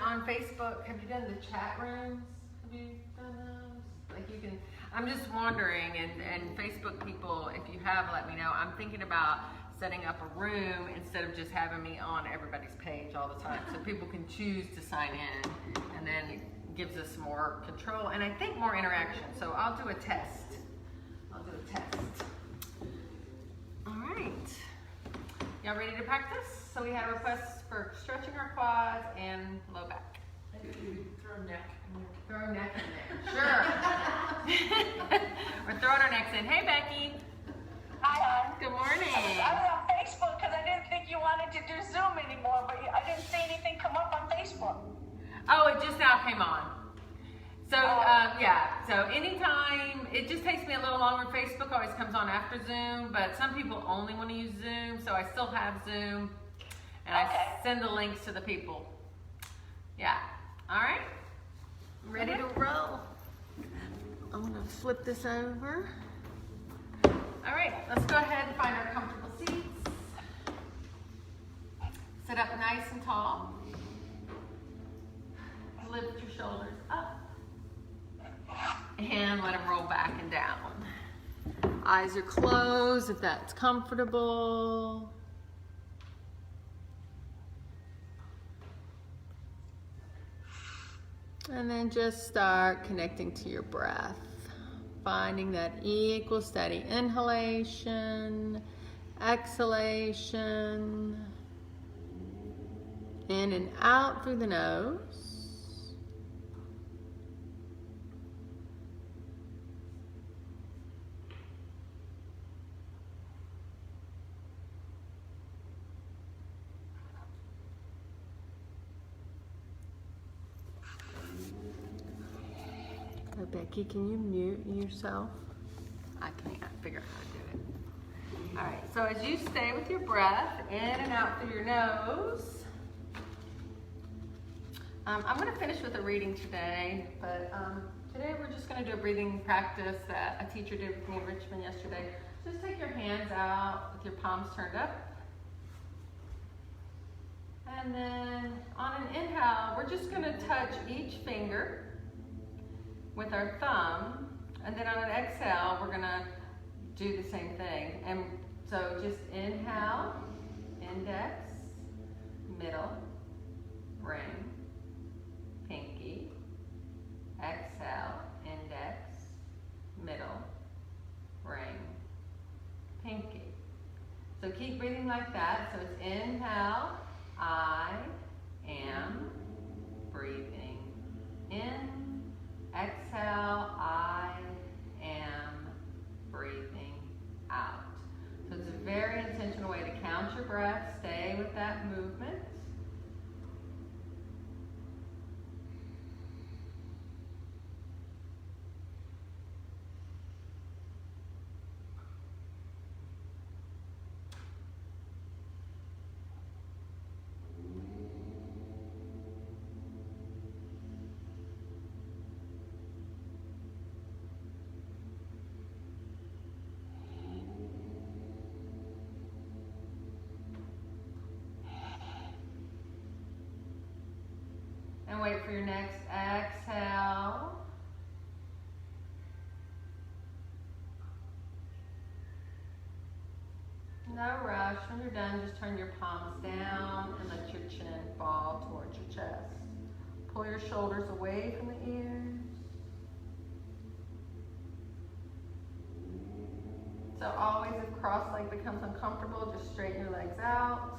on Facebook, have you done the chat rooms? Have you done those? Like you can, I'm just wondering, and Facebook people, if you have, let me know. I'm thinking about setting up a room instead of just having me on everybody's page all the time. So people can choose to sign in, and then it gives us more control and I think more interaction. So I'll do a test. All right. Y'all ready to practice? So we had requests for stretching our quads and low back. Throw neck in there. Throw neck in there. Sure. We're throwing our necks in. Hey, Becky. Hi, hon. Good morning. I was on Facebook because I didn't think you wanted to do Zoom anymore, but I didn't see anything come up on Facebook. Oh, it just now came on. So, yeah, so anytime, it just takes me a little longer. Facebook always comes on after Zoom, but some people only want to use Zoom, so I still have Zoom, and I send the links to the people. Yeah, all right, ready to roll. I'm gonna flip this over. All right, let's go ahead and find our comfortable seats. Sit up nice and tall. Lift your shoulders up. And let them roll back and down. Eyes are closed if that's comfortable. And then just start connecting to your breath. Finding that equal, steady inhalation, exhalation. In and out through the nose. Becky, can you mute yourself? I can't figure out how to do it. All right, so as you stay with your breath in and out through your nose, I'm going to finish with a reading today, but today we're just going to do a breathing practice that a teacher did with me in Richmond yesterday. Just take your hands out with your palms turned up. And then on an inhale, we're just going to touch each finger with our thumb, and then on an exhale, we're gonna do the same thing. And so just inhale, index, middle, ring, pinky, exhale, index, middle, ring, pinky. So keep breathing like that. So it's inhale, I am breathing in. Exhale, I am breathing out. So it's a very intentional way to count your breath. Stay with that movement. And wait for your next exhale. No rush. When you're done, just turn your palms down and let your chin fall towards your chest. Pull your shoulders away from the ears. So always if cross leg becomes uncomfortable, just straighten your legs out.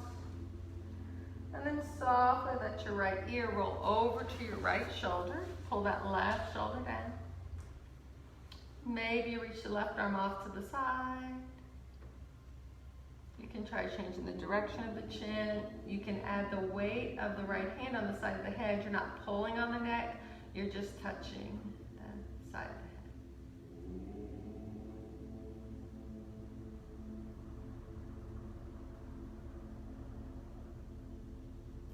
And then softly let your right ear roll over to your right shoulder. Pull that left shoulder down. Maybe reach the left arm off to the side. You can try changing the direction of the chin. You can add the weight of the right hand on the side of the head. You're not pulling on the neck. You're just touching the side of the head.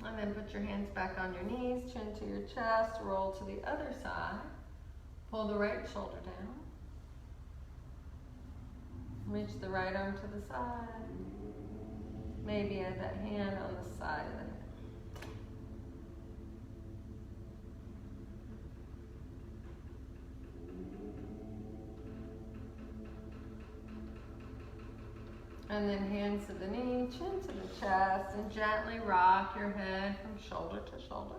And then put your hands back on your knees, chin to your chest, roll to the other side. Pull the right shoulder down. Reach the right arm to the side. Maybe add that hand on the side of the head. And then hands to the knee, chin to the chest, and gently rock your head from shoulder to shoulder.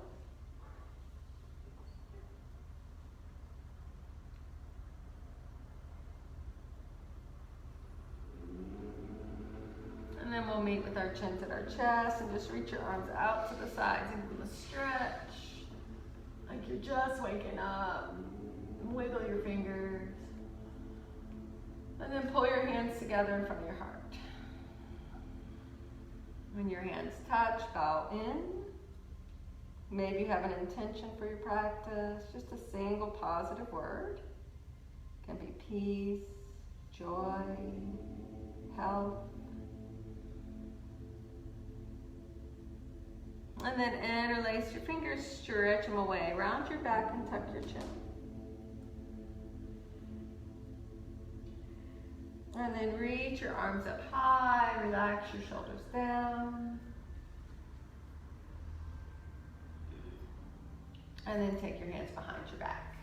And then we'll meet with our chins at our chest and just reach your arms out to the sides and give them a stretch. Like you're just waking up. Wiggle your fingers. And then pull your hands together in front of your heart. When your hands touch, bow in. Maybe you have an intention for your practice, just a single positive word. It can be peace, joy, health. And then interlace your fingers, stretch them away. Round your back and tuck your chin. And then reach your arms up high, relax your shoulders down. And then take your hands behind your back.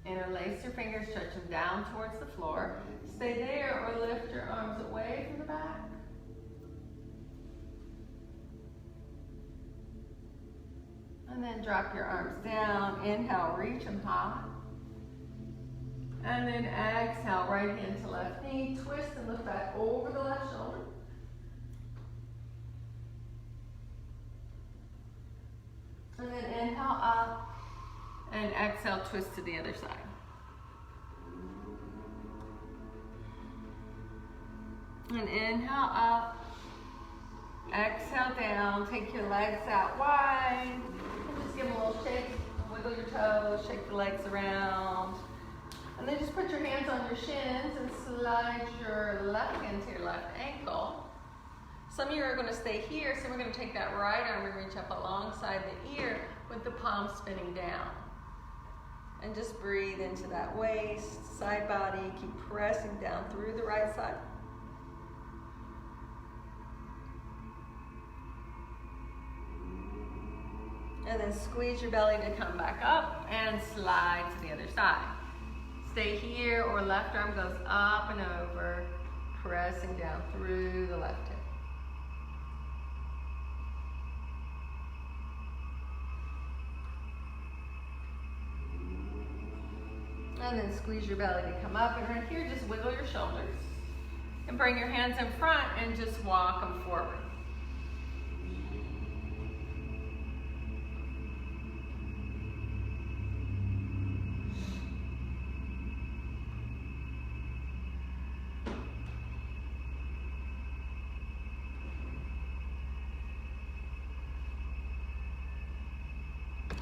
Interlace your fingers, stretch them down towards the floor. Stay there or lift your arms away from the back. And then drop your arms down. Inhale, reach them high. And then exhale, right hand to left knee. Twist and look back over the left shoulder. And then inhale up. And exhale, twist to the other side. And inhale up. Exhale down. Take your legs out wide. And just give them a little shake. Wiggle your toes. Shake the legs around. And then just put your hands on your shins and slide your left hand to your left ankle. Some of you are going to stay here, so we're going to take that right arm and reach up alongside the ear with the palm spinning down. And just breathe into that waist, side body. Keep pressing down through the right side. And then squeeze your belly to come back up and slide to the other side. Stay here, or left arm goes up and over, pressing down through the left hip. And then squeeze your belly to come up. And right here, just wiggle your shoulders. And bring your hands in front and just walk them forward.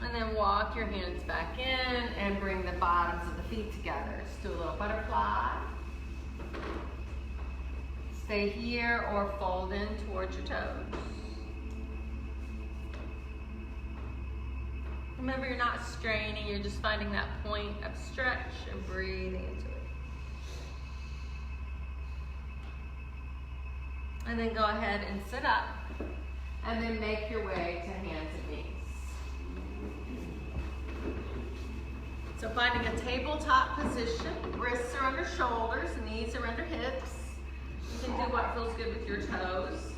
And then walk your hands back in and bring the bottoms of the feet together. Just do a little butterfly. Stay here or fold in towards your toes. Remember, you're not straining, you're just finding that point of stretch and breathing into it. And then go ahead and sit up. And then make your way to hands and knees. So finding a tabletop position, wrists are under shoulders, knees are under hips. You can do what feels good with your toes,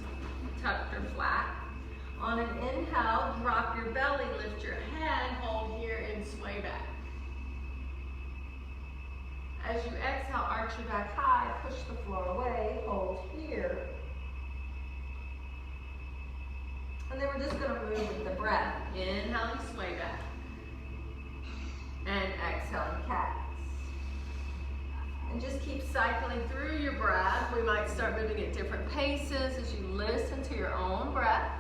tucked or flat. On an inhale, drop your belly, lift your head, hold here and sway back. As you exhale, arch your back high, push the floor away, hold here. And then we're just going to move with the breath. Inhaling, sway back. And exhaling, cats. And just keep cycling through your breath. We might start moving at different paces as you listen to your own breath.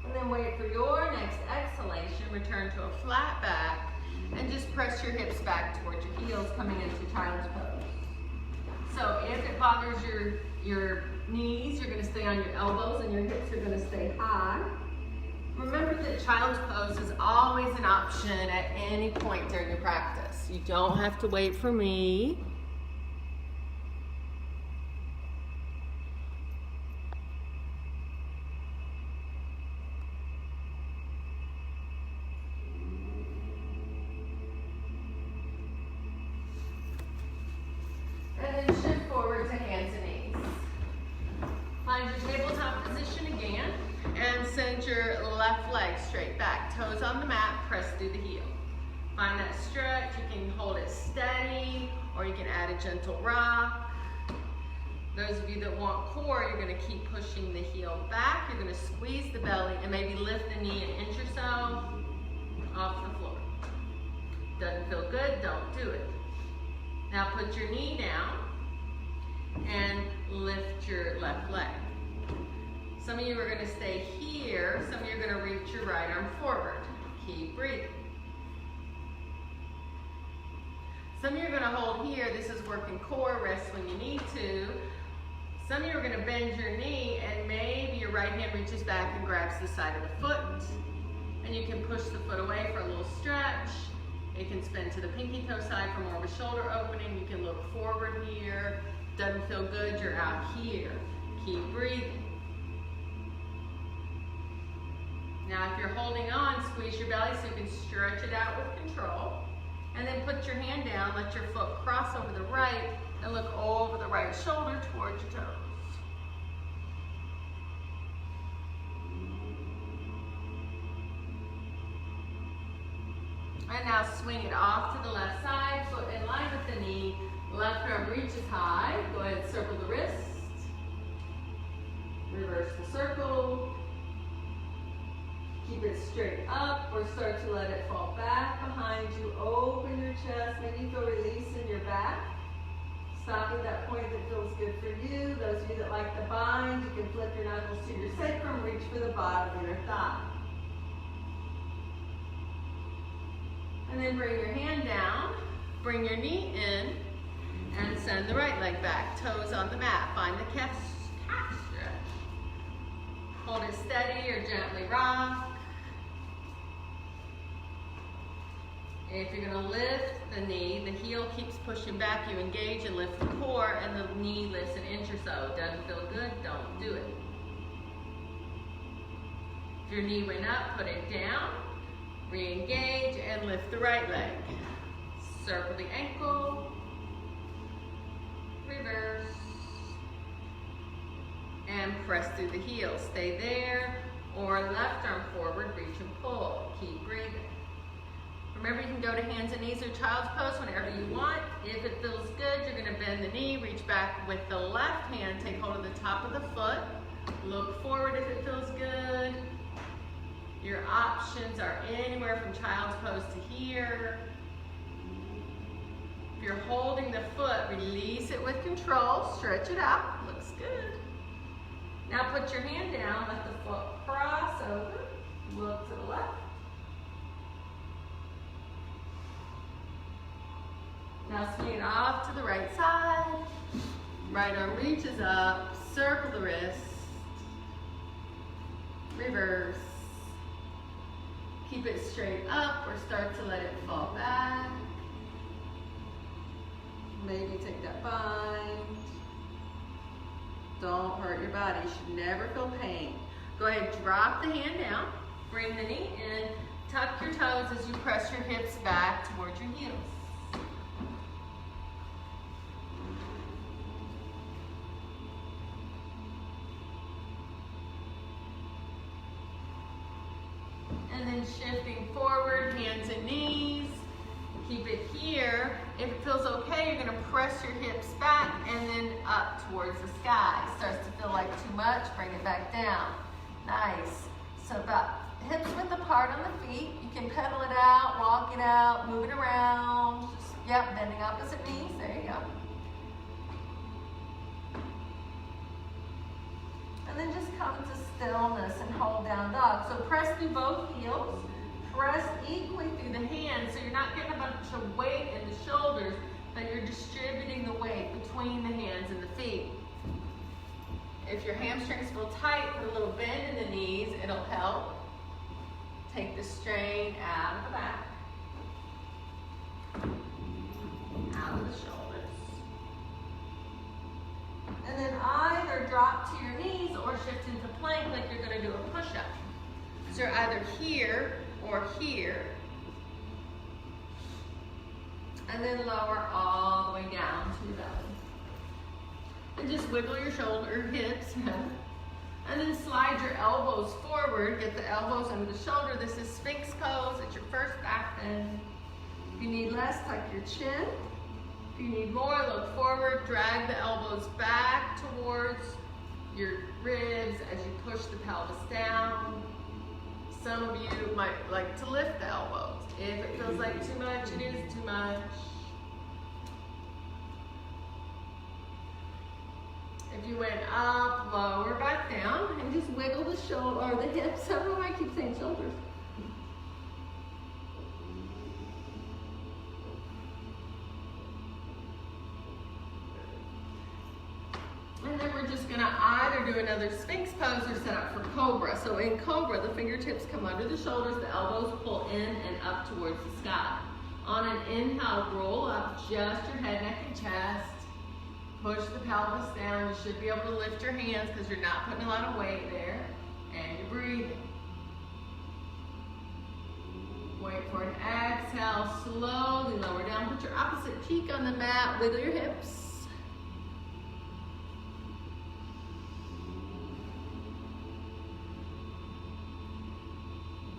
And then wait for your next exhalation. Return to a flat back. And just press your hips back towards your heels, coming into child's pose. So if it bothers your knees, you're going to stay on your elbows and your hips are going to stay high. Remember that child's pose is always an option at any point during your practice. You don't have to wait for me. And then shift forward to hands and knees. Find your tabletop position again. And send your left leg straight back. Toes on the mat, press through the heel. Find that stretch. You can hold it steady, or you can add a gentle rock. Those of you that want core, you're gonna keep pushing the heel back. You're gonna squeeze the belly and maybe lift the knee an inch or so off the floor. Doesn't feel good, don't do it. Now put your knee down and lift your left leg. Some of you are gonna stay here. Some of you are gonna reach your right arm forward. Keep breathing. Some of you are gonna hold here. This is working core, rest when you need to. Some of you are gonna bend your knee and maybe your right hand reaches back and grabs the side of the foot. And you can push the foot away for a little stretch. It can spin to the pinky toe side for more of a shoulder opening. You can look forward here. Doesn't feel good, you're out here. Keep breathing. Now if you're holding on, squeeze your belly so you can stretch it out with control. And then put your hand down, let your foot cross over the right, and look over the right shoulder towards your toes. And now swing it off to the left side, foot in line with the knee, left arm reaches high. Go ahead and circle the wrist. Reverse the circle. Keep it straight up or start to let it fall back behind you. Open your chest. Maybe you feel release in your back. Stop at that point that feels good for you. Those of you that like the bind, you can flip your knuckles to your sacrum, reach for the bottom of your thigh. And then bring your hand down, bring your knee in, and send the right leg back. Toes on the mat. Find the calf stretch. Hold it steady or gently rock. If you're gonna lift the knee, the heel keeps pushing back, you engage and lift the core, and the knee lifts an inch or so. Doesn't feel good, don't do it. If your knee went up, put it down, re-engage, and lift the right leg. Circle the ankle, reverse, and press through the heel. Stay there, or left arm forward, reach and pull. Keep breathing. Remember, you can go to hands and knees or child's pose whenever you want. If it feels good, you're gonna bend the knee, reach back with the left hand, take hold of the top of the foot, look forward if it feels good. Your options are anywhere from child's pose to here. If you're holding the foot, release it with control, stretch it out, looks good. Now put your hand down, let the foot cross over, look to the left. Now swing it off to the right side. Right arm reaches up, circle the wrist, reverse. Keep it straight up or start to let it fall back. Maybe take that bind. Don't hurt your body, you should never feel pain. Go ahead, drop the hand down, bring the knee in, tuck your toes as you press your hips back towards your heels. And then shifting forward, hands and knees. Keep it here. If it feels okay, you're gonna press your hips back and then up towards the sky. Starts to feel like too much, bring it back down. Nice. So about hips width apart on the feet. You can pedal it out, walk it out, move it around. Just, yep, bending opposite knees, there you go. And then just come to stillness and hold down dog. So press through both heels. Press equally through the hands so you're not getting a bunch of weight in the shoulders, but you're distributing the weight between the hands and the feet. If your hamstrings feel tight, put a little bend in the knees, it'll help. Take the strain out of the back, out of the shoulders. And then either drop to your knees or shift into plank like you're gonna do a push-up. So you're either here or here. And then lower all the way down to the belly. And just wiggle your hips. And then slide your elbows forward. Get the elbows under the shoulder. This is Sphinx pose. It's your first back bend. If you need less, tuck your chin. If you need more, look forward. Drag the elbows back towards your ribs as you push the pelvis down. Some of you might like to lift the elbows. If it feels like too much, it is too much. If you went up, lower, back down, and just wiggle the shoulder or the hips. I don't know why I keep saying shoulders. And then we're just gonna either do another Sphinx pose or set up for Cobra. So in Cobra, the fingertips come under the shoulders, the elbows pull in and up towards the sky. On an inhale, roll up just your head, neck, and chest. Push the pelvis down. You should be able to lift your hands because you're not putting a lot of weight there. And you're breathing. Wait for an exhale. Slowly lower down. Put your opposite cheek on the mat. Wiggle your hips.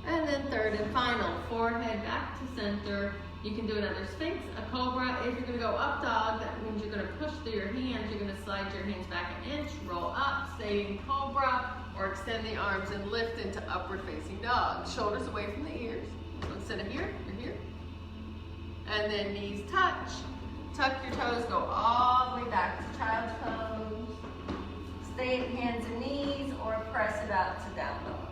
And then third and final, forehead back to center. You can do another Sphinx, a Cobra. If you're gonna go up dog, that means you're gonna push through your hands. You're gonna slide your hands back an inch, roll up, stay in Cobra, or extend the arms and lift into upward facing dog. Shoulders away from the ears. So instead of here, you're here. And then knees touch. Tuck your toes, go all the way back to child's pose. Stay at hands and knees, or press it out to down dog.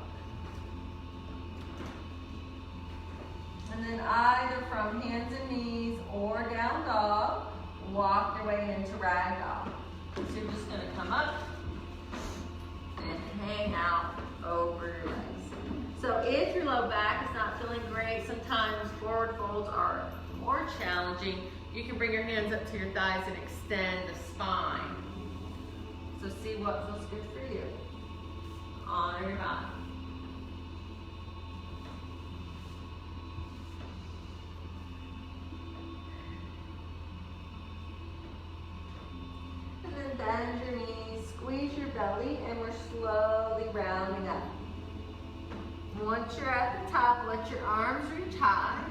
And then either from hands and knees or down dog, walk your way into rag doll. So you're just gonna come up and hang out over your legs. So if your low back is not feeling great, sometimes forward folds are more challenging. You can bring your hands up to your thighs and extend the spine. So see what feels good for you. Honor your body. Bend your knees, squeeze your belly, and we're slowly rounding up. Once you're at the top, let your arms reach high.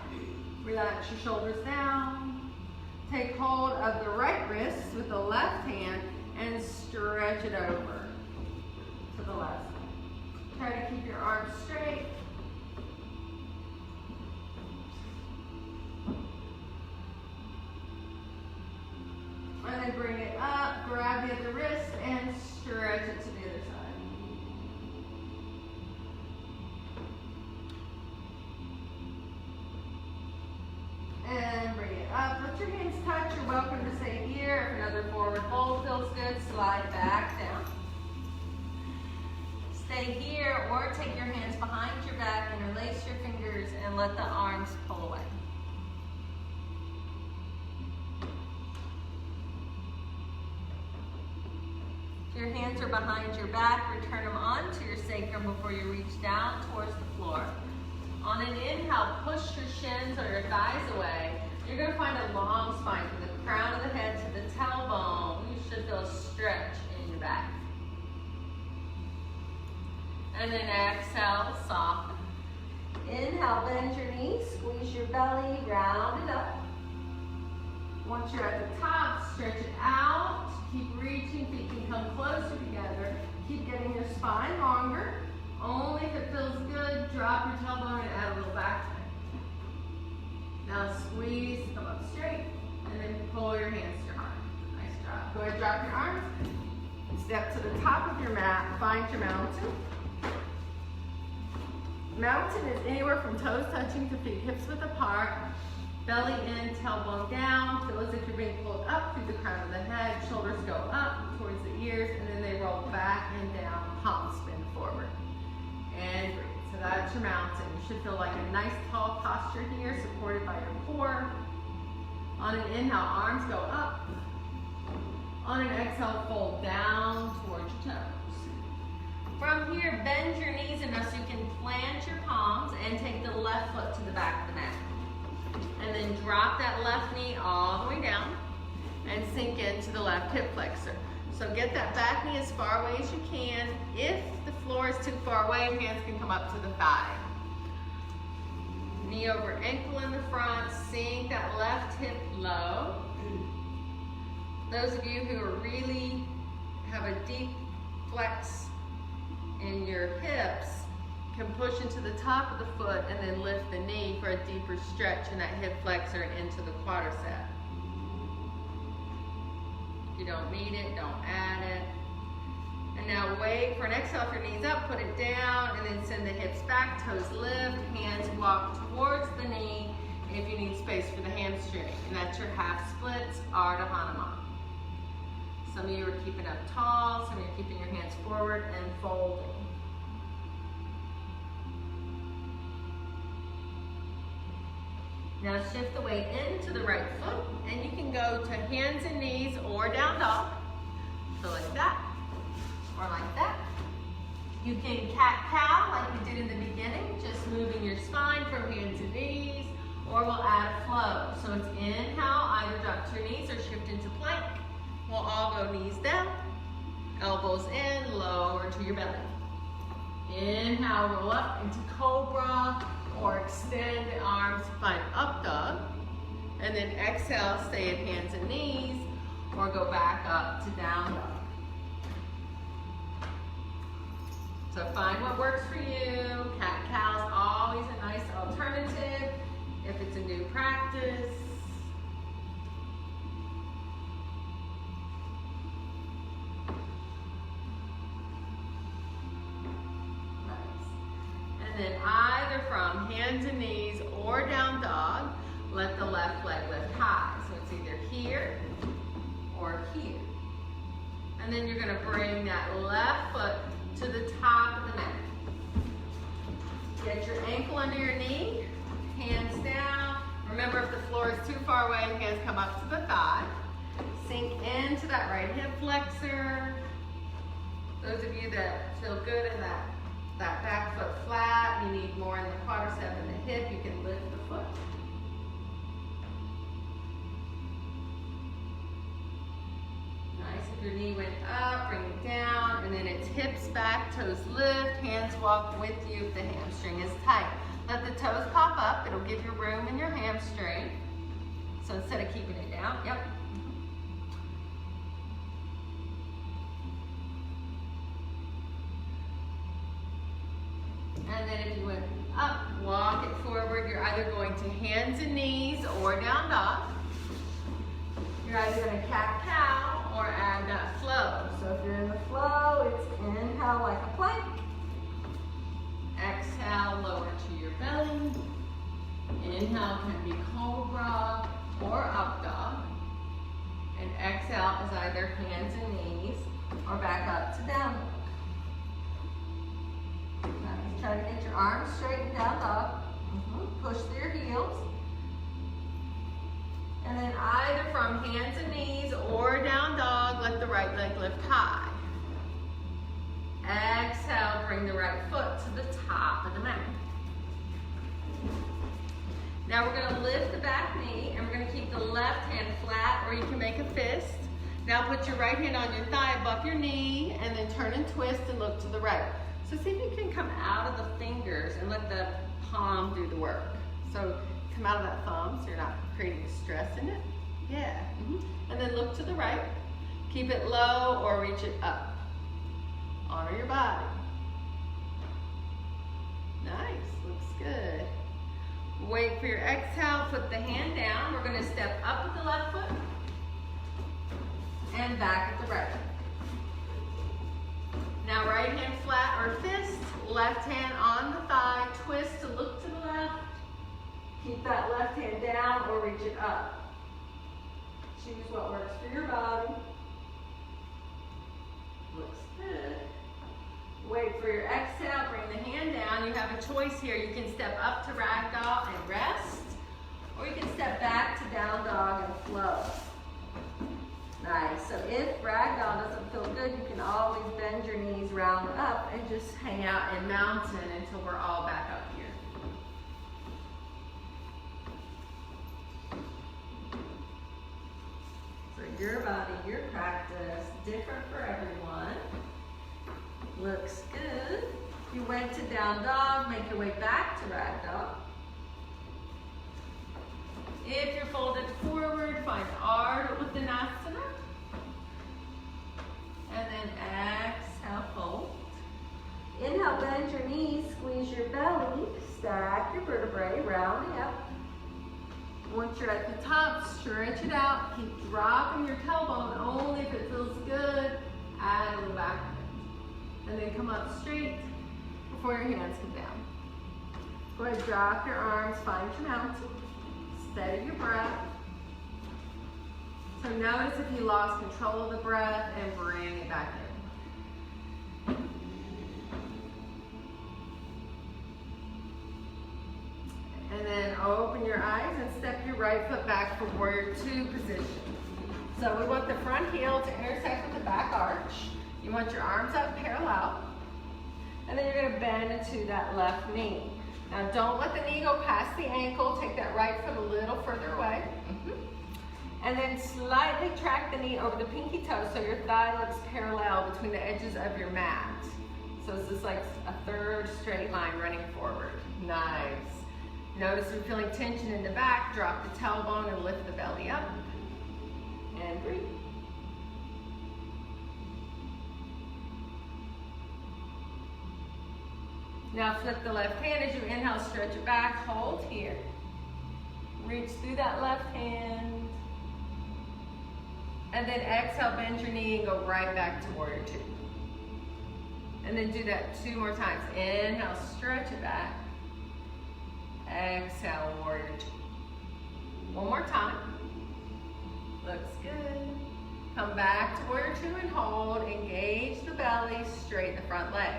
Relax your shoulders down. Take hold of the right wrist with the left hand and stretch it over to the left. Try to keep your arms straight. And then bring it up, grab the other wrist, and stretch it to the other side. And bring it up. Let your hands touch. You're welcome to stay here. If another forward fold feels good, slide back down. Stay here, or take your hands behind your back, interlace your fingers, and let the arms pull away. Your hands are behind your back. Return them onto your sacrum before you reach down towards the floor. On an inhale, push your shins or your thighs away. You're going to find a long spine from the crown of the head to the tailbone. You should feel a stretch in your back. And then exhale, soften. Inhale, bend your knees, squeeze your belly, round it up. Once you're at the top, stretch it out. Keep reaching, feet can come closer together. Keep getting your spine longer. Only if it feels good, drop your tailbone and add a little back bend. Now squeeze, come up straight, and then pull your hands to your heart. Nice job. Go ahead, drop your arms. Step to the top of your mat, find your mountain. Mountain is anywhere from toes touching to feet hips width apart. Belly in, tailbone down. Feel as if you're being pulled up through the crown of the head. Shoulders go up towards the ears, and then they roll back and down. Palms spin forward. And breathe. So that's your mountain. You should feel like a nice tall posture here, supported by your core. On an inhale, arms go up. On an exhale, fold down towards your toes. From here, bend your knees enough so you can plant your palms and take the left foot to the back of the mat. And then drop that left knee all the way down and sink into the left hip flexor. So get that back knee as far away as you can. If the floor is too far away, hands can come up to the thigh. Knee over ankle in the front, sink that left hip low. Those of you who are really have a deep flex in your hips can push into the top of the foot and then lift the knee for a deeper stretch in that hip flexor into the quadricep. If you don't need it, don't add it. And now wait for an exhale off your knees up, put it down, and then send the hips back, toes lift, hands walk towards the knee if you need space for the hamstring. And that's your half splits, Ardha Hanuman. Some of you are keeping up tall, some of you are keeping your hands forward and folding. Now shift the weight into the right foot, and you can go to hands and knees or down dog. So like that, or like that. You can cat-cow like we did in the beginning, just moving your spine from hands to knees, or we'll add a flow. So it's inhale, either drop to your knees or shift into plank. We'll all go knees down, elbows in, lower to your belly. Inhale, roll up into cobra, or extend the arms, find up dog. And then exhale, stay in hands and knees, or go back up to down dog. So find what works for you. Cat-cow is always a nice alternative if it's a new practice. Then either from hands and knees or down dog, let the left leg lift high. So it's either here or here. And then you're going to bring that left foot to the top of the mat. Get your ankle under your knee, hands down. Remember, if the floor is too far away, hands come up to the thigh. Sink into that right hip flexor. Those of you that feel good in that back foot flat, you need more in the quadricep and the hip, you can lift the foot. Nice, if your knee went up, bring it down, and then it's hips back, toes lift, hands walk with you if the hamstring is tight. Let the toes pop up, it'll give you room in your hamstring. So instead of keeping it down, yep. And then if you went up, walk it forward. You're either going to hands and knees or down dog. You're either going to cat-cow or add that flow. So if you're in the flow, it's inhale like a plank. Exhale, lower to your belly. Inhale can be cobra or up dog. And exhale is either hands and knees or back up to down dog. Try to get your arms straight and down dog. Push through your heels. And then either from hands and knees or down dog, let the right leg lift high. Exhale, bring the right foot to the top of the mat. Now we're going to lift the back knee, and we're going to keep the left hand flat, or you can make a fist. Now put your right hand on your thigh above your knee, and then turn and twist and look to the right. So see if you can come out of the fingers and let the palm do the work. So come out of that thumb so you're not creating stress in it. Yeah. And then look to the right. Keep it low or reach it up. Honor your body. Nice. Looks good. Wait for your exhale. Put the hand down. We're going to step up with the left foot and back at the right. Now right hand flat or fist, left hand on the thigh, twist to look to the left. Keep that left hand down or reach it up. Choose what works for your body. Looks good. Wait for your exhale, bring the hand down. You have a choice here. You can step up to ragdoll and rest, or you can step back to down dog and flow. Nice. So if ragdoll doesn't feel good, you can always bend your knees round up and just hang out in mountain until we're all back up here. So your body, your practice, different for everyone. Looks good. You went to down dog, make your way back to rag dog. If you're folded forward, find Ardha Uttanasana. And then exhale, fold. Inhale, bend your knees, squeeze your belly, stack your vertebrae, rounding up. Once you're at the top, stretch it out. Keep dropping your tailbone only if it feels good. Add a little back bend. And then come up straight before your hands come down. Go ahead, drop your arms, find your mountain. Steady your breath. So notice if you lost control of the breath and bring it back in. And then open your eyes and step your right foot back for warrior two position. So we want the front heel to intersect with the back arch. You want your arms up parallel. And then you're gonna bend into that left knee. Now don't let the knee go past the ankle. Take that right foot a little further away. And then slightly track the knee over the pinky toe so your thigh looks parallel between the edges of your mat. So it's just like a third straight line running forward. Nice. Notice you're feeling tension in the back. Drop the tailbone and lift the belly up. And breathe. Now flip the left hand as you inhale, stretch it back, hold here. Reach through that left hand. And then exhale, bend your knee and go right back to warrior two. And then do that 2 more times. Inhale, stretch it back. Exhale, warrior two. 1 more time. Looks good. Come back to warrior two and hold. Engage the belly, straighten the front leg.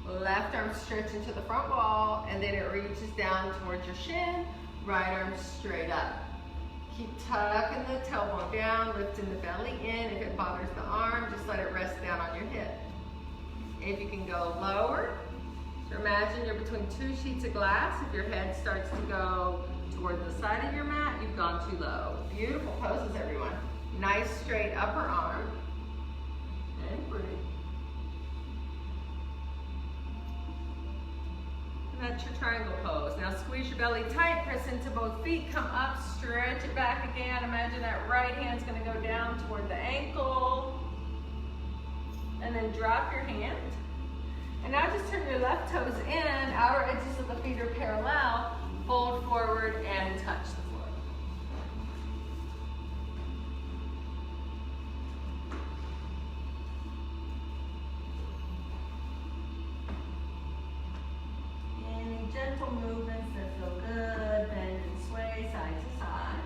Left arm stretch into the front wall, and then it reaches down towards your shin. Right arm straight up. Keep tucking the tailbone down, lifting the belly in. If it bothers the arm, just let it rest down on your hip. If you can go lower, so imagine you're between 2 sheets of glass. If your head starts to go toward the side of your mat, you've gone too low. Beautiful poses, everyone. Nice straight upper arm. And breathe. And that's your triangle pose. Now squeeze your belly tight, press into both feet, come up, stretch it back again. Imagine that right hand's gonna go down toward the ankle. And then drop your hand. And now just turn your left toes in, outer edges of the feet are parallel, fold forward and touch the floor. Any gentle movements that feel good, bend and sway side to side.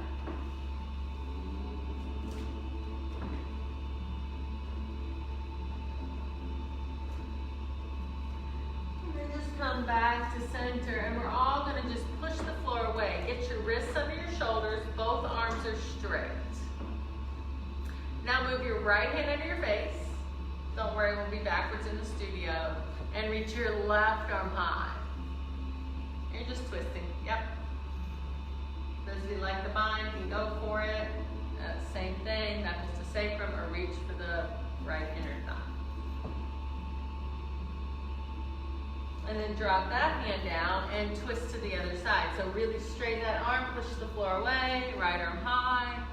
Come back to center, and we're all going to just push the floor away. Get your wrists under your shoulders, both arms are straight. Now move your right hand under your face. Don't worry, we'll be backwards in the studio. And reach your left arm high. You're just twisting, yep. Those of you like the bind can go for it. Same thing, knuckles to sacrum, or reach for the right inner thigh. And then drop that hand down and twist to the other side. So really straighten that arm, push the floor away, right arm high.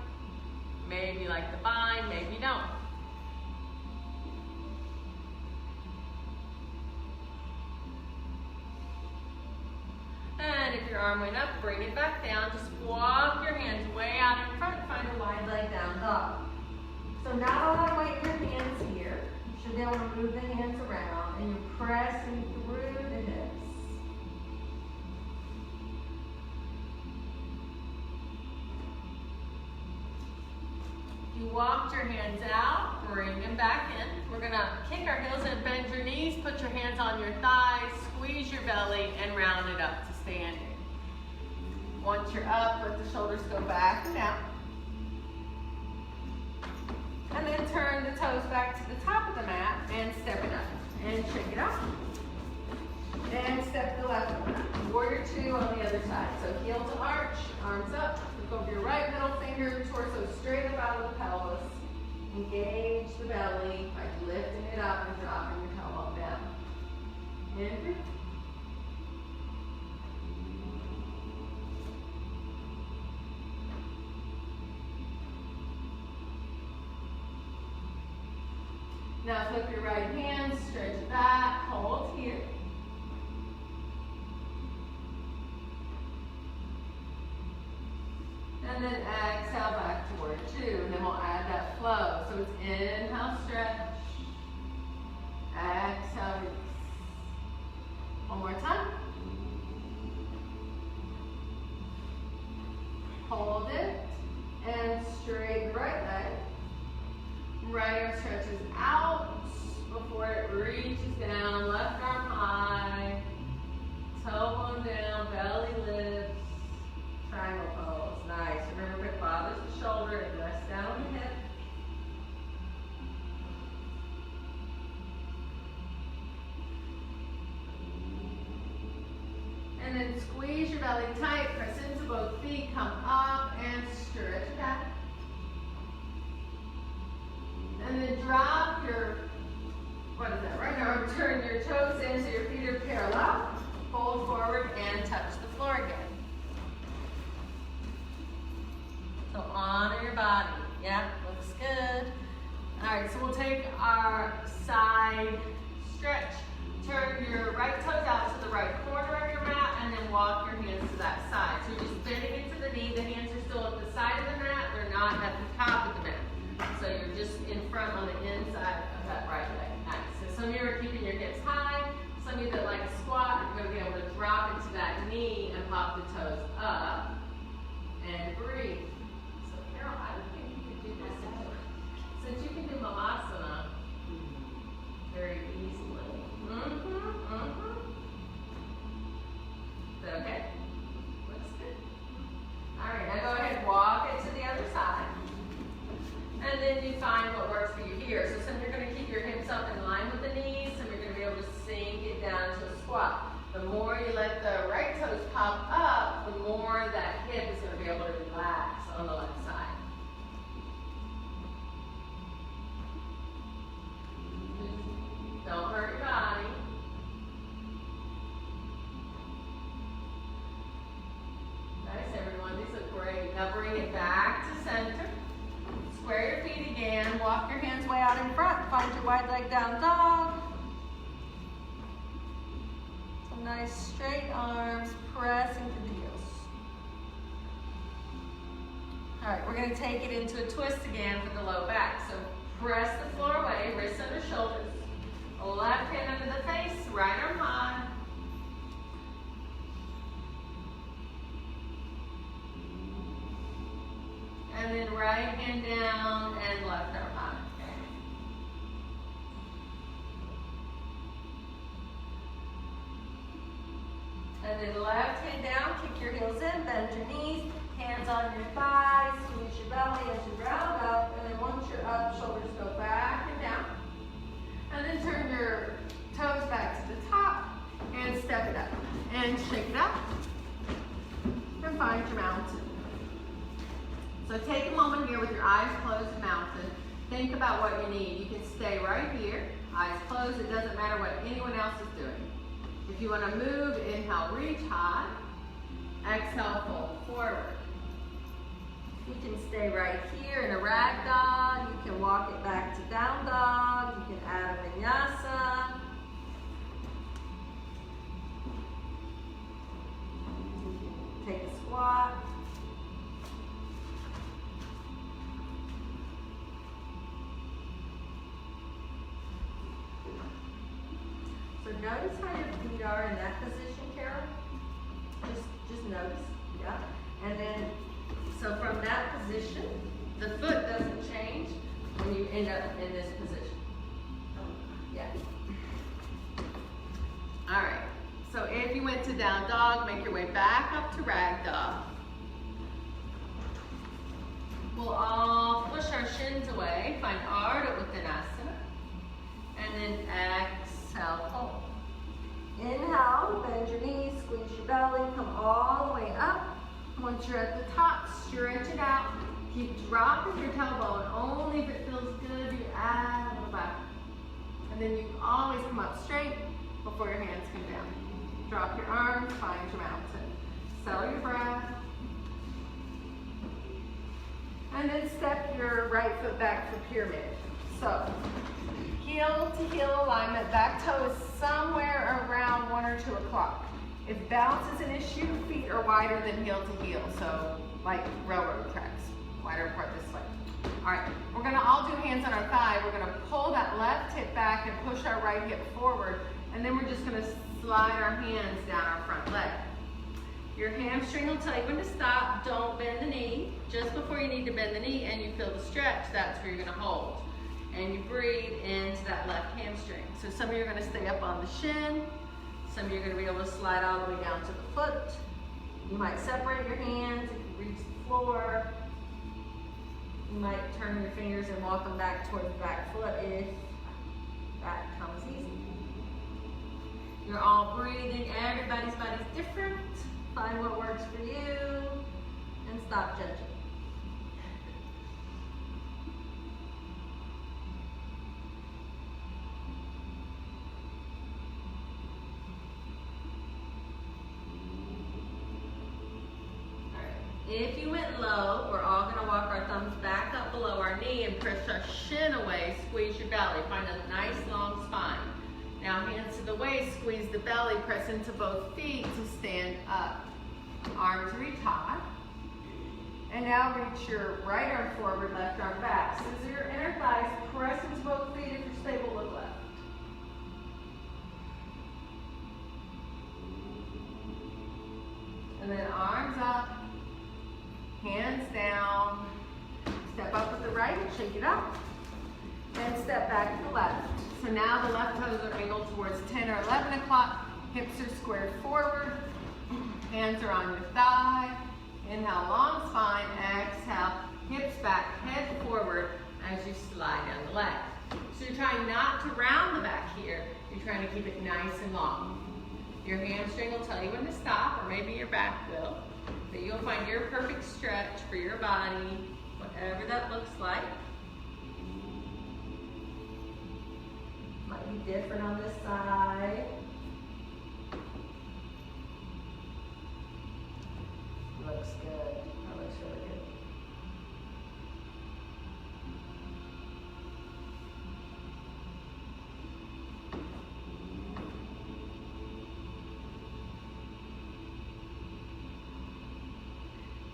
Maybe you like the bind, maybe you don't. And if your arm went up, bring it back down. Just walk your hands way out in front, find a wide leg down dog. So not a lot of weight in your hands here. You should be able to move the hands around, and you're pressing through the hips. You walked your hands out, bring them back in. We're gonna kick our heels and bend your knees, put your hands on your thighs, squeeze your belly, and round it up to standing. Once you're up, let the shoulders go back and down. And then turn the toes back to the top of the mat and step it up. And shake it out. And step the left one up. Warrior two on the other side. So heel to arch, arms up, Go over your right middle finger, torso straight up out of the pelvis. Engage the belly by lifting it up and dropping your tailbone down. In breathe. Now flip your right hand, stretch it back, hold here. And then exhale back toward two, and then we'll add that flow. So it's inhale, stretch. Exhale, release. One more time. Hold it, and straighten the right leg. Right arm stretches out before it reaches down, left arm high, tailbone down, belly lifts, triangle pose. Nice. Remember, if it bothers the shoulder, it rests down on the hip. And then squeeze your belly tight, press into both feet, come up and stretch back. And then drop your, right arm, turn your toes in so your feet are parallel. Fold forward and touch the floor again. So honor your body. Yeah, looks good. All right, so we'll take our side stretch. Turn your right toes out to the right corner of your mat and then walk your hands to that side. So you're just bending into the knee. The hands are still at the side of the mat. They're not at the top of the mat. So you're just in front on the inside of that right leg. Nice. So some of you are keeping your hips high. Some of you that like to squat are going to be able to drop into that knee and pop the toes up. And breathe. So Carol, I would think you could do this since you can do Malasana very easily. Is that okay? Looks good. All right, now go ahead and walk it to the other side. And then you find what works for you here. So some you're going to keep your hips up in line with the knees, some you're going to be able to sink it down to a squat. The more you let the right toes pop up, the more that hip is going to be able to relax on the left side. Don't hurt your body. Nice, everyone. These look great. Now bring it back to center. Square your feet again. Walk your hands way out in front. Find your wide leg down dog. Some nice straight arms pressing to the heels. All right, we're going to take it into a twist again for the low back. So press the floor away, wrists under shoulders. Left hand under the face, right arm high. And then right hand down and left arm high. And then left hand down, kick your heels in, bend your knees, hands on your thighs, squeeze your belly as you round up, and then once you're up, shoulders go back and down. And then turn your toes back to the top and step it up. And shake it up. And find your mountain. So take a moment here with your eyes closed, mountain. Think about what you need. You can stay right here, eyes closed. It doesn't matter what anyone else is doing. If you want to move, inhale, reach high. Exhale, fold forward. You can stay right here in a rag dog. You can walk it back to down dog. You can add a vinyasa. Take a squat. So notice how your feet are in that position, Carol. Just notice, yeah. And then, so from that position, the foot doesn't change when you end up in this position. Yeah. All right. So if you went to down dog, make your way back up to rag dog. We'll all push our shins away, find Ardha Uttanasana, and then exhale, fold. Inhale, bend your knees, squeeze your belly, come all the way up. Once you're at the top, stretch it out. Keep dropping your tailbone. Only if it feels good, you add a little back. And then you always come up straight before your hands come down. Drop your arms, find your mountain. Settle your breath. And then step your right foot back for pyramid. So, heel to heel alignment. Back toe is somewhere around 1 or 2 o'clock. If balance is an issue, feet are wider than heel to heel. So, like railroad tracks, wider apart this way. All right, we're gonna all do hands on our thigh. We're gonna pull that left hip back and push our right hip forward. And then we're just gonna slide our hands down our front leg. Your hamstring will tell you when to stop. Don't bend the knee. Just before you need to bend the knee and you feel the stretch, that's where you're gonna hold. And you breathe into that left hamstring. So some of you are gonna stay up on the shin. Some of you are gonna be able to slide all the way down to the foot. You might separate your hands if you reach the floor. You might turn your fingers and walk them back towards the back foot if that comes easy. You're all breathing. Everybody's body's different. Find what works for you and stop judging. If you went low, we're all going to walk our thumbs back up below our knee and press our shin away. Squeeze your belly. Find a nice long spine. Now hands to the waist, squeeze the belly, press into both feet to stand up. Arms reach high. And now reach your right arm forward, left arm back. Scissor your inner thighs, press into both feet. If you're stable, look left. And then arms up. Hands down, step up with the right, shake it up, and step back to the left. So now the left toes are angled towards 10 or 11 o'clock, hips are squared forward, hands are on your thigh. Inhale, long spine, exhale, hips back, head forward as you slide down the leg. So you're trying not to round the back here, you're trying to keep it nice and long. Your hamstring will tell you when to stop, or maybe your back will. But you'll find your perfect stretch for your body, whatever that looks like. Might be different on this side. Looks good. That looks really good.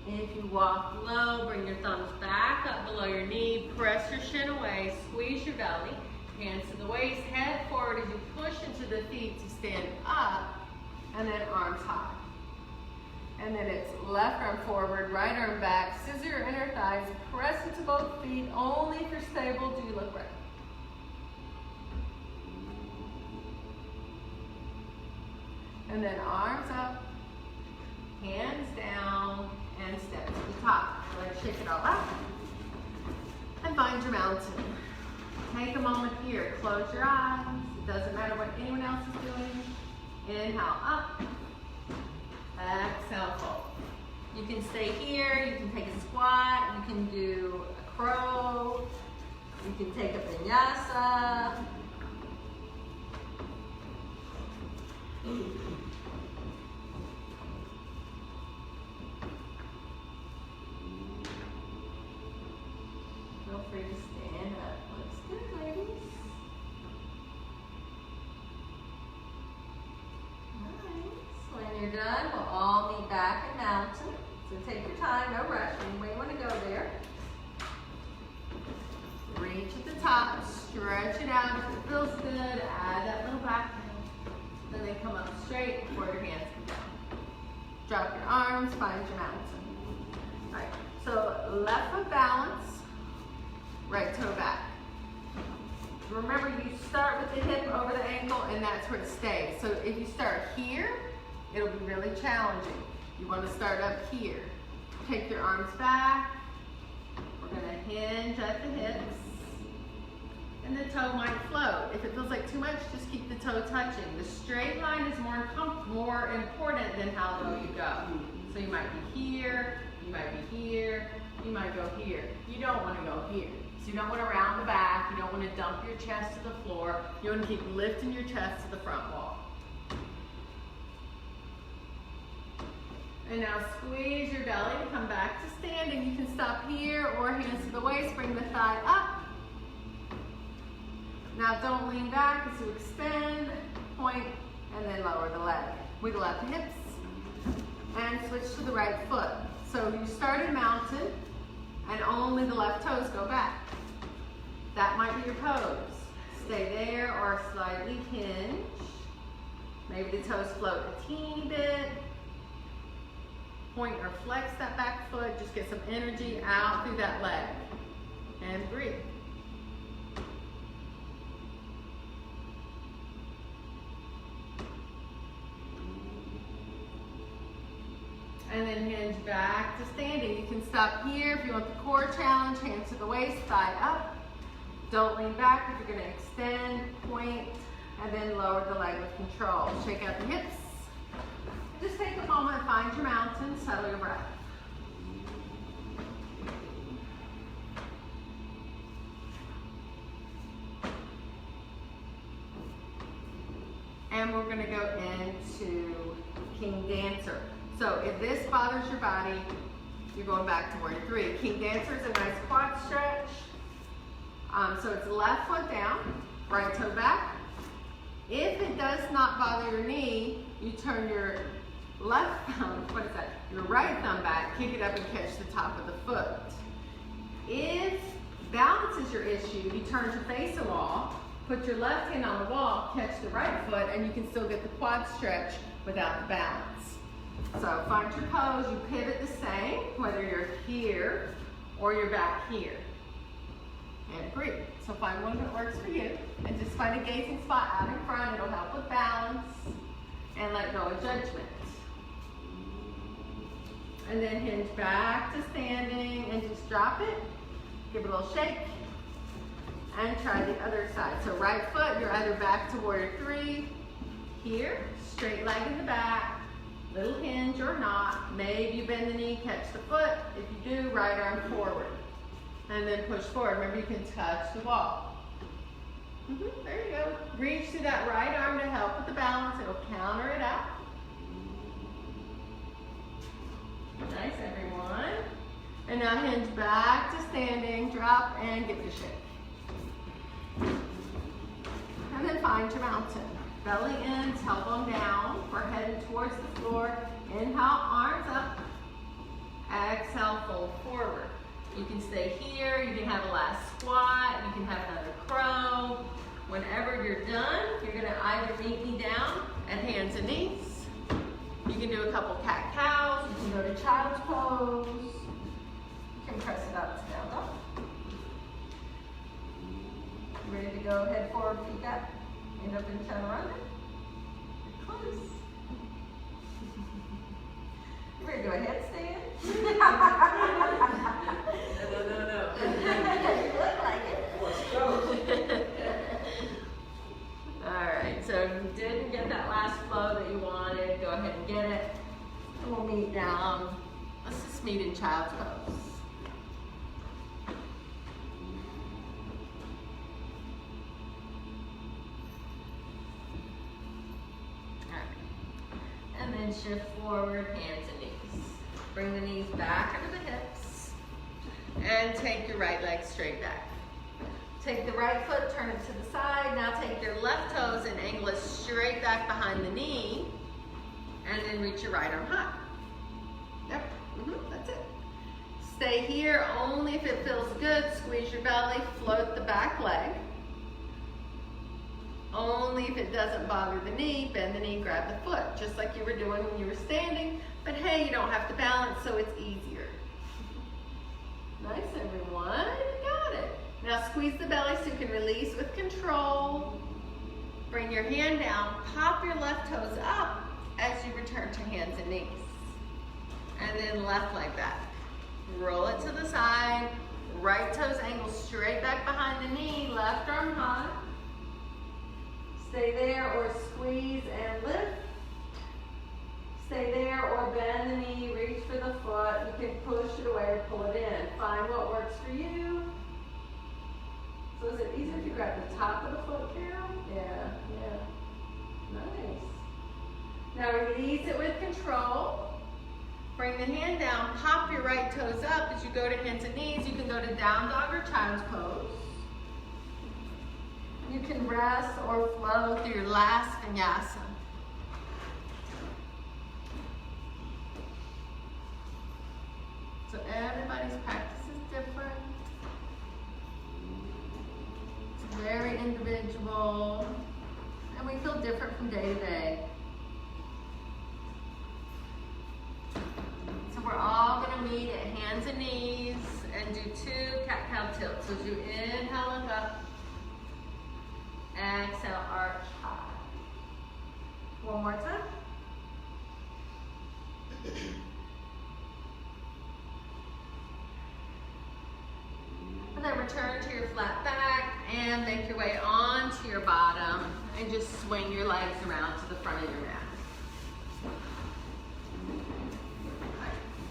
If you walk low, bring your thumbs back up below your knee, press your shin away, squeeze your belly, hands to the waist, head forward as you push into the feet to stand up, and then arms high. And then it's left arm forward, right arm back, scissor your inner thighs, press into both feet, only if you're stable, do you look right. And then arms up, hands down, and step to the top. Let's shake it all out. And find your mountain. Take a moment here. Close your eyes. It doesn't matter what anyone else is doing. Inhale up. Exhale fold. You can stay here. You can take a squat. You can do a crow. You can take a vinyasa. Feel free to stand up. Looks good, ladies. Nice. When you're done, we'll all meet back in mountain. So take your time, no rush. Any way you want to go there. Reach at the top, stretch it out. If it feels good, add that little back bend. Then they come up straight before your hands come down. Drop your arms, find your mountain. All right, so left foot balance. Right toe back. Remember, you start with the hip over the ankle, and that's where it stays. So if you start here, it'll be really challenging. You want to start up here. Take your arms back. We're going to hinge at the hips. And the toe might float. If it feels like too much, just keep the toe touching. The straight line is more important than how low you go. So you might be here, you might be here, you might go here. You don't want to go here. So you don't want to round the back, you don't want to dump your chest to the floor. You want to keep lifting your chest to the front wall. And now squeeze your belly to come back to standing. You can stop here or hands to the waist, bring the thigh up. Now don't lean back as you extend, point, and then lower the leg. Wiggle out the hips and switch to the right foot. So you started mountain and only the left toes go back. That might be your pose. Stay there or slightly hinge. Maybe the toes float a teeny bit. Point or flex that back foot. Just get some energy out through that leg. And breathe. And then hinge back to standing. You can stop here if you want the core challenge. Hands to the waist, thigh up. Don't lean back if you're going to extend, point, and then lower the leg with control. Shake out the hips. Just take a moment, find your mountain, settle your breath. And we're going to go into King Dancer. So if this bothers your body, you're going back to warrior three. King Dancer is a nice quad stretch. So it's left foot down, right toe back. If it does not bother your knee, you turn your left thumb, what is that? Your right thumb back, kick it up and catch the top of the foot. If balance is your issue, you turn to face a wall, put your left hand on the wall, catch the right foot, and you can still get the quad stretch without the balance. So find your pose, you pivot the same, whether you're here or you're back here. And breathe. So find one that works for you. And just find a gazing spot out in front. It'll help with balance. And let go of judgment. And then hinge back to standing and just drop it. Give it a little shake. And try the other side. So right foot, you're either back to warrior three, here, straight leg in the back, little hinge or not. Maybe you bend the knee, catch the foot. If you do, right arm forward. And then push forward. Remember, you can touch the wall. There you go. Reach through that right arm to help with the balance. It'll counter it out. Nice, everyone. And now hinge back to standing, drop, and give it a shake. And then find your mountain. Belly in, tailbone down. We're headed towards the floor. Inhale, arms up. Exhale, fold forward. You can stay here, you can have a last squat, you can have another crow. Whenever you're done, you're gonna either meet me down at hands and knees. You can do a couple cat-cows, you can go to child's pose. You can press it up to down dog. Ready to go head forward, feet up, end up in chaturanga. Close. You ready to do a headstand? No. You look like it. Let's go. Alright, so if you didn't get that last flow that you wanted, go ahead and get it. And we'll meet down. Let's just meet in child's pose. Alright. And then shift forward, hands and knees. Bring the knees back under the hips. And take your right leg straight back. Take the right foot, turn it to the side. Now take your left toes and angle it straight back behind the knee. And then reach your right arm high. Yep, that's it. Stay here only if it feels good. Squeeze your belly, float the back leg. Only if it doesn't bother the knee, bend the knee, grab the foot, just like you were doing when you were standing. But hey, you don't have to balance, so it's easier. Nice, everyone. You got it. Now squeeze the belly so you can release with control. Bring your hand down, pop your left toes up as you return to hands and knees. And then left leg back. Roll it to the side. Right toes angle straight back behind the knee. Left arm high. Stay there or squeeze and lift. Stay there or bend the knee, reach for the foot. You can push it away or pull it in. Find what works for you. So is it easier if you grab the top of the foot, Carol? Yeah. Nice. Now release it with control. Bring the hand down, pop your right toes up as you go to hands and knees. You can go to down dog or child's pose. You can rest or flow through your last vinyasa. So everybody's practice is different. It's very individual. And we feel different from day to day. So we're all going to meet at hands and knees and do 2 cat-cow tilts. So as you inhale, look up. Exhale, arch high. One more time. And then return to your flat back and make your way onto your bottom and just swing your legs around to the front of your mat.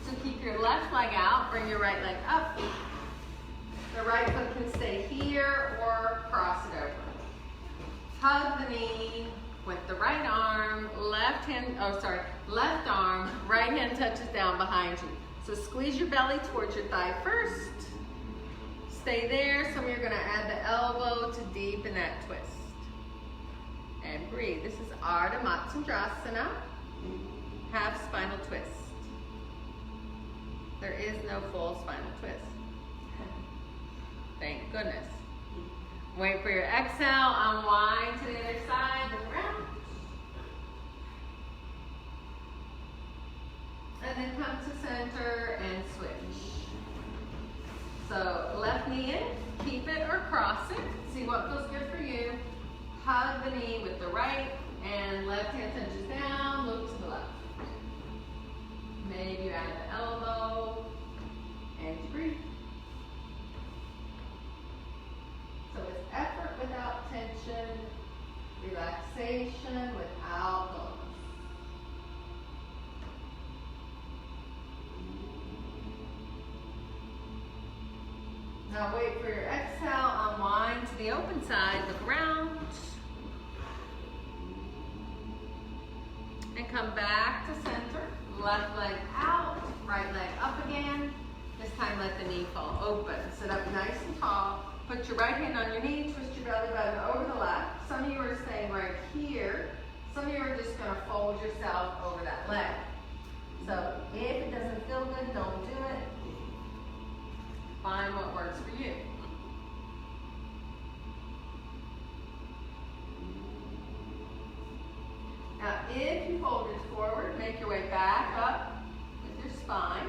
So keep your left leg out, bring your right leg up. The right foot can stay here or cross it over. Hug the knee with the right arm, left arm, right hand touches down behind you. So squeeze your belly towards your thigh first. Stay there. Some of you are going to add the elbow to deepen that twist. And breathe. This is Ardha Matsyendrasana, half spinal twist. There is no full spinal twist. Thank goodness. Wait for your exhale, unwind to the other side, look around. And then come to center and switch. So left knee in, keep it or cross it. See what feels good for you. Hug the knee with the right and left hand touches down, look to the left. Maybe you add the elbow and you breathe. So it's effort without tension, relaxation without dullness. Now wait for your exhale, unwind to the open side, look around. And come back to center, left leg out, right leg up again. This time let the knee fall open. Sit up nice and tall. Put your right hand on your knee, twist your belly button over the left. Some of you are staying right here. Some of you are just going to fold yourself over that leg. So if it doesn't feel good, don't do it. Find what works for you. Now if you fold it forward, make your way back up with your spine.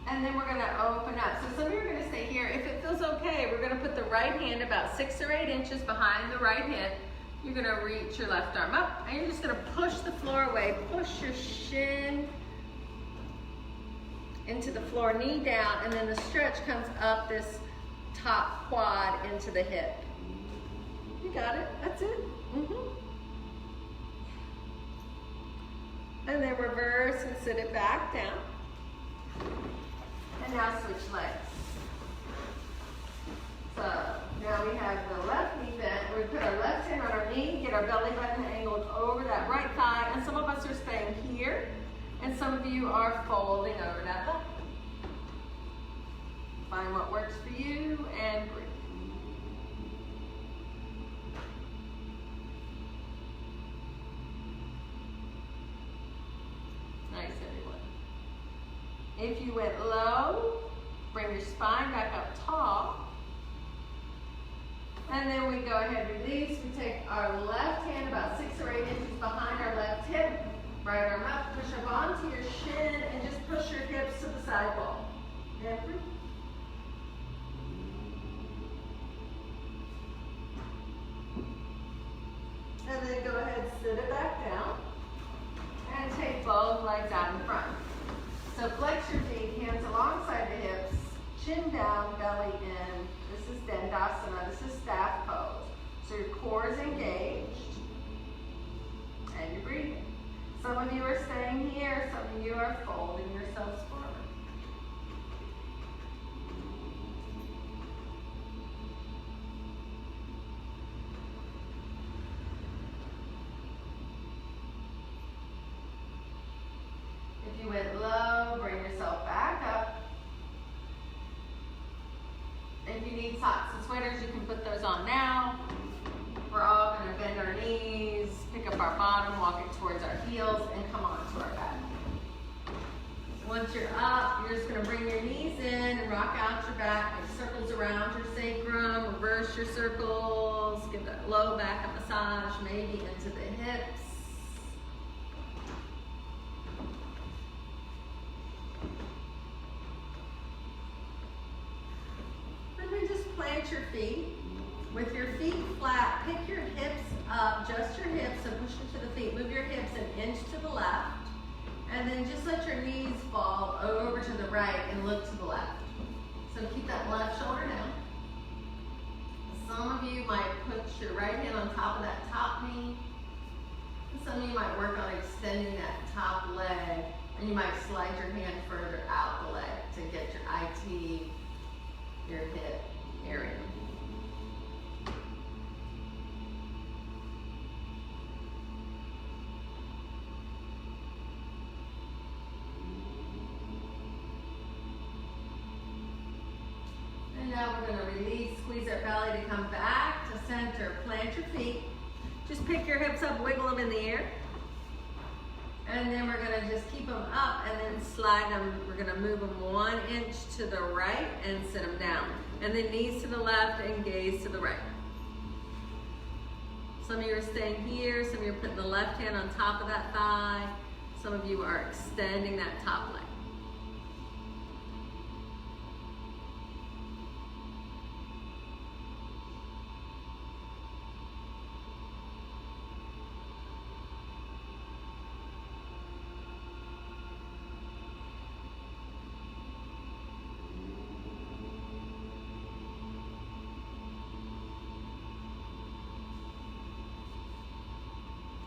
And then we're going to open up. So some of you are going to stay here. If it feels okay, we're going to put the right hand about 6 or 8 inches behind the right hip. You're going to reach your left arm up, and you're just going to push the floor away. Push your shin into the floor, knee down, and then the stretch comes up this top quad into the hip. You got it? That's it. And then reverse and sit it back down. And now switch legs. So now we have the left knee bent. We put our left hand on our knee, get our belly button angled over that right thigh. And some of us are staying here, and some of you are folding over that left. Find what works for you and breathe. Nice, everyone. If you went low, bring your spine back up tall. And then we go ahead and release. We take our left hand about 6 or 8 inches behind our left hip. Right arm up, push up onto your shin, and just push your hips to the side wall. And breathe. And then go ahead, sit it back down. And take both legs out in front. So flex your feet, hands alongside the hips, chin down, belly in. This is Dandasana, this is staff pose. So your core is engaged, and you're breathing. Some of you are staying here, some of you are folding yourselves forward. If you went low, bring yourself back up. If you need socks and sweaters, you can put those on now. We're all going to bend our knees, pick up our bottom, walk it towards our heels, and come on to our back. Once you're up, you're just going to bring your knees in and rock out your back, make circles around your sacrum, reverse your circles, give that low back a massage, maybe into the hips. And then just plant your feet. With your feet flat, pick your hips up, just your hips, and push into the feet. Move your hips an inch to the left. And then just let your knees fall over to the right and look to the left. So keep that left shoulder down. Some of you might put your right hand on top of that top knee. And some of you might work on extending that top leg. And you might slide your hand further out the leg to get your IT, your hip area. And now we're going to release, squeeze our belly to come back to center. Plant your feet. Just pick your hips up, wiggle them in the air. And then we're going to just keep them up and then slide them. We're going to move them 1 inch to the right and sit them down. And then knees to the left and gaze to the right. Some of you are staying here. Some of you are putting the left hand on top of that thigh. Some of you are extending that top leg.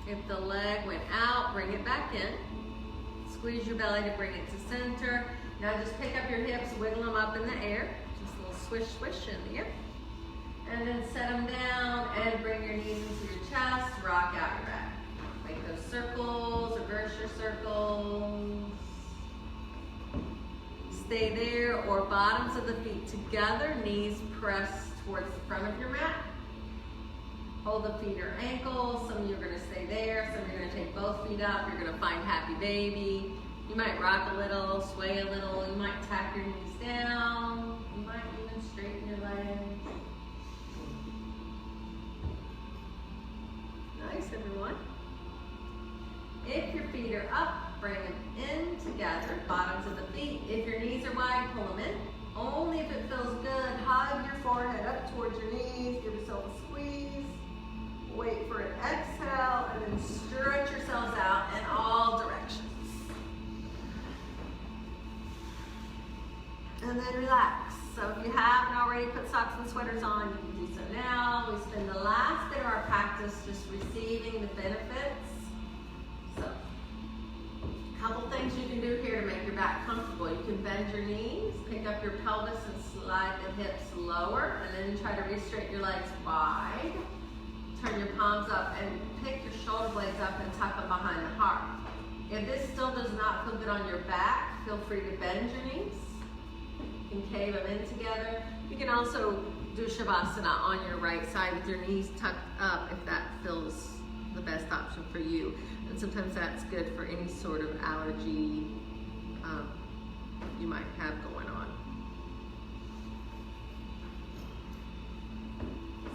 If the leg went out, bring it back in. Squeeze your belly to bring it to center. Now just pick up your hips, wiggle them up in the air. Just a little swish, swish in the air. And then set them down and bring your knees into your chest. Rock out your back. Make those circles, reverse your circles. Stay there, or bottoms of the feet together, knees pressed towards the front of your mat. Hold the feet or ankles. Some of you are going to stay there. Some of you are going to take both feet up. You're going to find happy baby. You might rock a little, sway a little. You might tap your knees down. You might even straighten your legs. Nice, everyone. If your feet are up, bring them in together, bottoms of the feet. If your knees are wide, pull them in. Only if it feels good. Hug your forehead up towards your knees. Give yourself a squeeze. Wait for an exhale, and then stretch yourselves out in all directions. And then relax. So if you haven't already put socks and sweaters on, you can do so now. We spend the last bit of our practice just receiving the benefits. So, a couple things you can do here to make your back comfortable. You can bend your knees, pick up your pelvis and slide the hips lower, and then try to re-straighten your legs wide. Turn your palms up and pick your shoulder blades up and tuck them behind the heart. If this still does not feel good on your back, feel free to bend your knees. You can cave them in together. You can also do Shavasana on your right side with your knees tucked up if that feels the best option for you. And sometimes that's good for any sort of allergy you might have going on.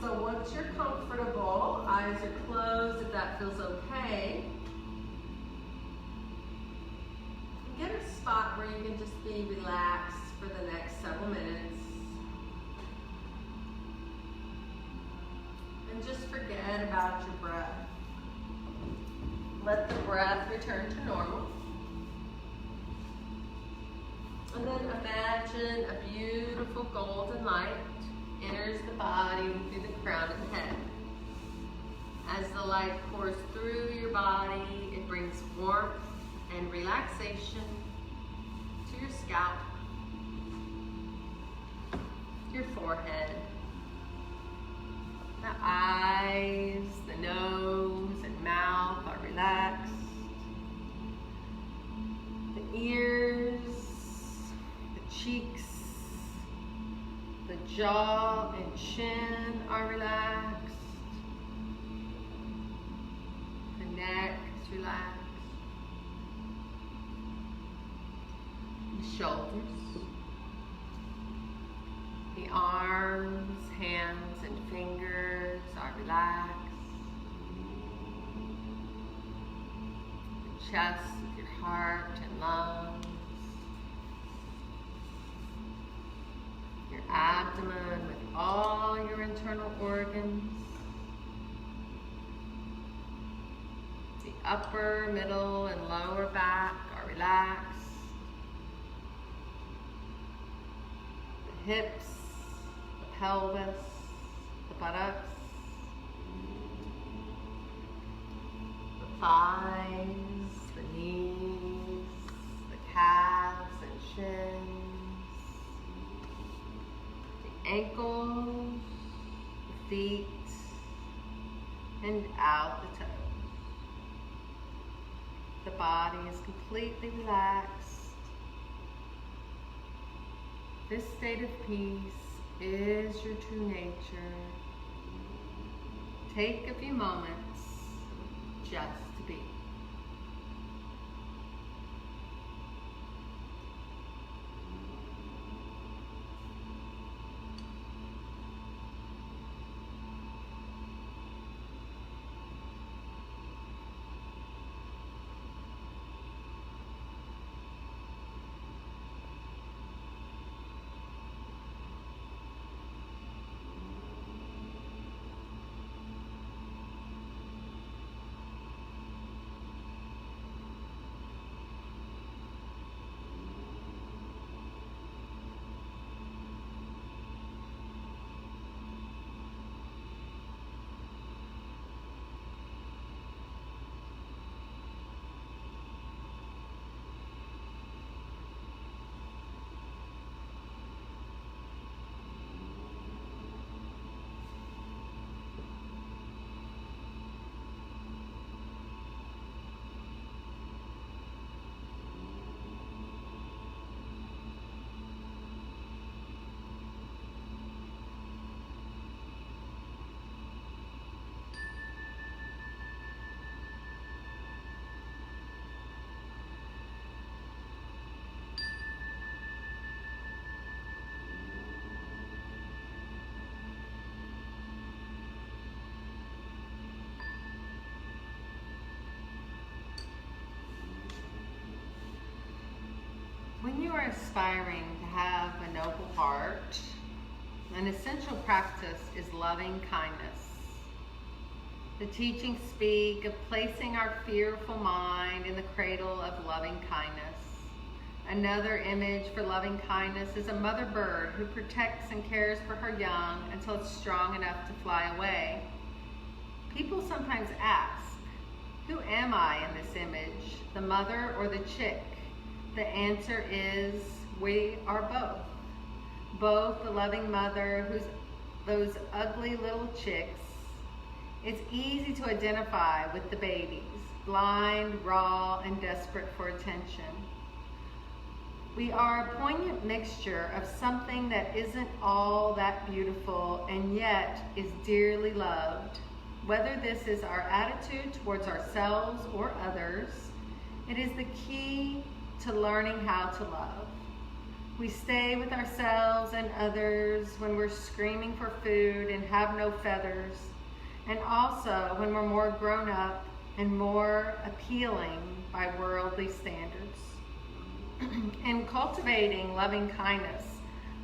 So once you're comfortable, eyes are closed if that feels okay. Get a spot where you can just be relaxed for the next several minutes. And just forget about your breath. Let the breath return to normal. And then imagine a beautiful golden light enters the body through the crown of the head. As the light pours through your body, it brings warmth and relaxation to your scalp, your forehead, the eyes, the nose and mouth are relaxed, the ears, the cheeks, the jaw and chin are relaxed. The neck is relaxed. The shoulders. The arms, hands, and fingers are relaxed. The chest with your heart and lungs. Your abdomen with all your internal organs. The upper, middle, and lower back are relaxed. The hips, the pelvis, the buttocks, the thighs, the knees, the calves and shins, the ankles, the feet, and out the toes. The body is completely relaxed. This state of peace is your true nature. Take a few moments just to be. When you are aspiring to have a noble heart, an essential practice is loving kindness. The teachings speak of placing our fearful mind in the cradle of loving kindness. Another image for loving kindness is a mother bird who protects and cares for her young until it's strong enough to fly away. People sometimes ask, who am I in this image, the mother or the chick? The answer is, we are both. Both the loving mother who's those ugly little chicks. It's easy to identify with the babies, blind, raw, and desperate for attention. We are a poignant mixture of something that isn't all that beautiful and yet is dearly loved. Whether this is our attitude towards ourselves or others, it is the key to learning how to love. We stay with ourselves and others when we're screaming for food and have no feathers, and also when we're more grown up and more appealing by worldly standards. In cultivating loving kindness,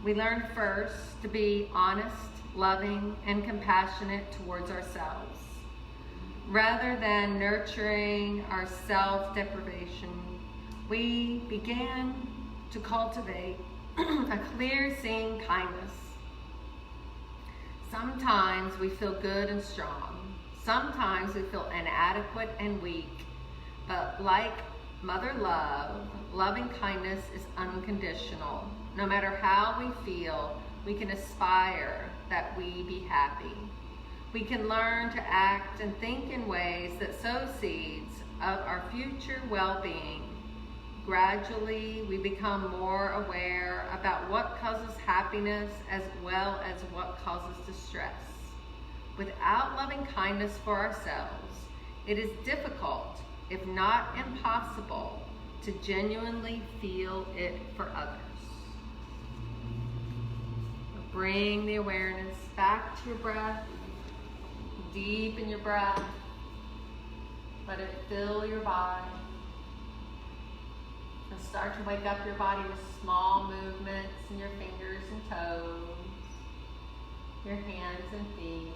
we learn first to be honest, loving, and compassionate towards ourselves. Rather than nurturing our self-deprivation, we began to cultivate a clear-seeing kindness. Sometimes we feel good and strong. Sometimes we feel inadequate and weak, but like Mother Love, loving kindness is unconditional. No matter how we feel, we can aspire that we be happy. We can learn to act and think in ways that sow seeds of our future well-being. Gradually, we become more aware about what causes happiness as well as what causes distress. Without loving kindness for ourselves, it is difficult, if not impossible, to genuinely feel it for others. Bring the awareness back to your breath. Deepen your breath. Let it fill your body. And start to wake up your body with small movements in your fingers and toes, your hands and feet,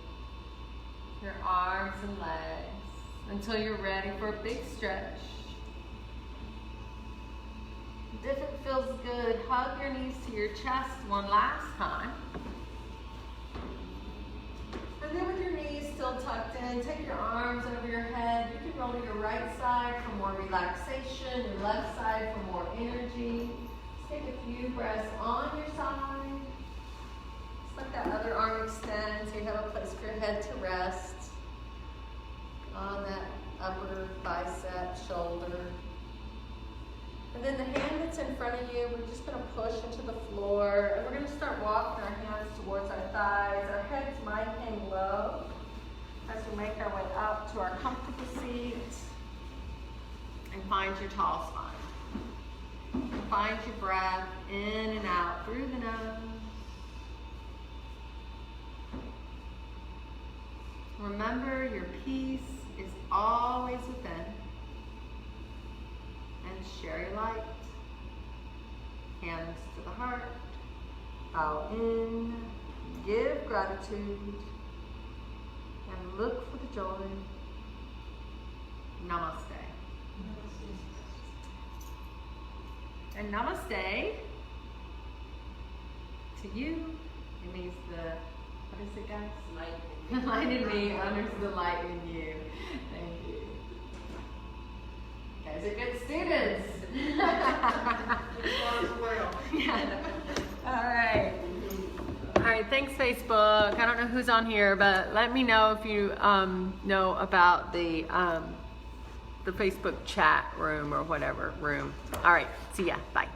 your arms and legs, until you're ready for a big stretch. If it feels good, hug your knees to your chest one last time. And then with your knees still tucked in, take your arms over your head. You can roll to your right side for more relaxation, your left side for more energy. Just take a few breaths on your side. Just let that other arm extend so you have a place for your head to rest on that upper bicep, shoulder. And then the hand that's in front of you, we're just going to push into the floor. And we're going to start walking our hands towards our thighs. Our heads might hang low as we make our way up to our comfortable seat. And find your tall spine. Find your breath in and out through the nose. Remember, your peace is always within. And share your light. Hands to the heart. Bow in. Give gratitude. And look for the joy. Namaste. And namaste to you. It means what is it, guys? Light. Light in me honors the light in you. Thank you. You guys are good students. Yeah. All right. All right, thanks, Facebook. I don't know who's on here, but let me know if you know about the Facebook chat room or whatever room. All right, see ya. Bye.